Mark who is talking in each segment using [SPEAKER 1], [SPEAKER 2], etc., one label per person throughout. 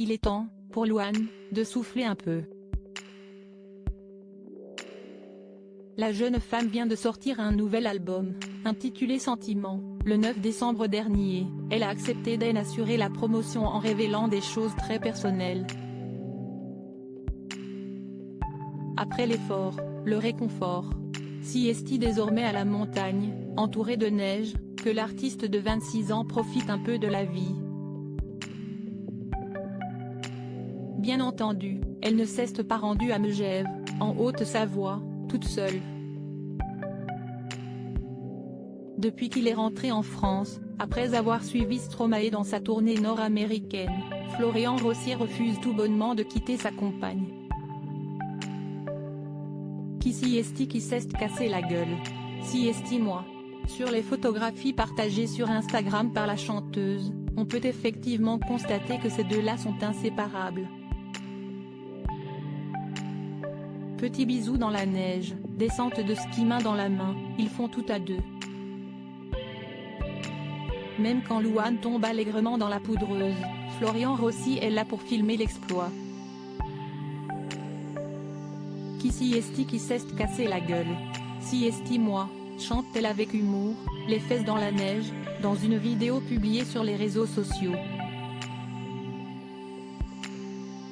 [SPEAKER 1] Il est temps, pour Louane, de souffler un peu. La jeune femme vient de sortir un nouvel album, intitulé Sentiments, le 9 décembre dernier. Elle a accepté d'en assurer la promotion en révélant des choses très personnelles. Après l'effort, le réconfort. Si est désormais à la montagne, entourée de neige, que l'artiste de 26 ans profite un peu de la vie. Bien entendu, elle ne s'est pas rendue à Megève, en Haute-Savoie, toute seule. Depuis qu'il est rentré en France, après avoir suivi Stromae dans sa tournée nord-américaine, Florian Rossi refuse tout bonnement de quitter sa compagne. Qui s'est cassé la gueule. Si moi. Sur les photographies partagées sur Instagram par la chanteuse, on peut effectivement constater que ces deux-là sont inséparables. Petit bisou dans la neige, descente de ski main dans la main, ils font tout à deux. Même quand Louane tombe allègrement dans la poudreuse, Florian Rossi est là pour filmer l'exploit. Qui s'est cassé la gueule. Si moi, chante-t-elle avec humour, les fesses dans la neige, dans une vidéo publiée sur les réseaux sociaux.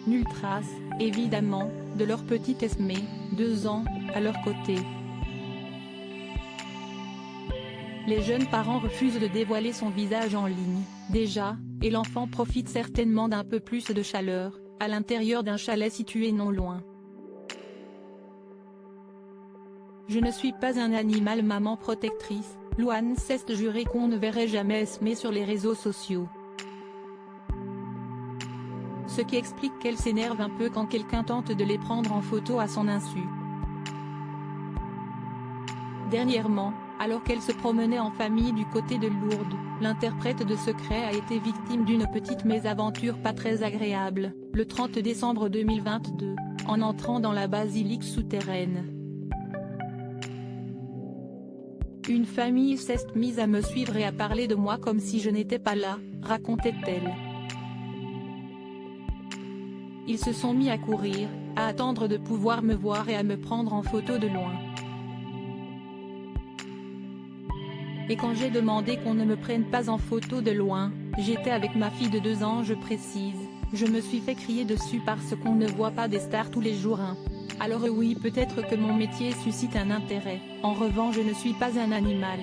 [SPEAKER 1] Nulle trace, évidemment, de leur petite Esmé, 2 ans, à leur côté. Les jeunes parents refusent de dévoiler son visage en ligne, déjà, et l'enfant profite certainement d'un peu plus de chaleur, à l'intérieur d'un chalet situé non loin. Je ne suis pas un animal, maman protectrice. Louane s'est juré qu'on ne verrait jamais Esmé sur les réseaux sociaux. Ce qui explique qu'elle s'énerve un peu quand quelqu'un tente de les prendre en photo à son insu. Dernièrement, alors qu'elle se promenait en famille du côté de Lourdes, l'interprète de Secret a été victime d'une petite mésaventure pas très agréable, le 30 décembre 2022, en entrant dans la basilique souterraine. Une famille s'est mise à me suivre et à parler de moi comme si je n'étais pas là, racontait-elle. Ils se sont mis à courir, à attendre de pouvoir me voir et à me prendre en photo de loin. Et quand j'ai demandé qu'on ne me prenne pas en photo de loin, j'étais avec ma fille de 2 ans, je précise, je me suis fait crier dessus parce qu'on ne voit pas des stars tous les jours hein. Alors oui, peut-être que mon métier suscite un intérêt, en revanche je ne suis pas un animal.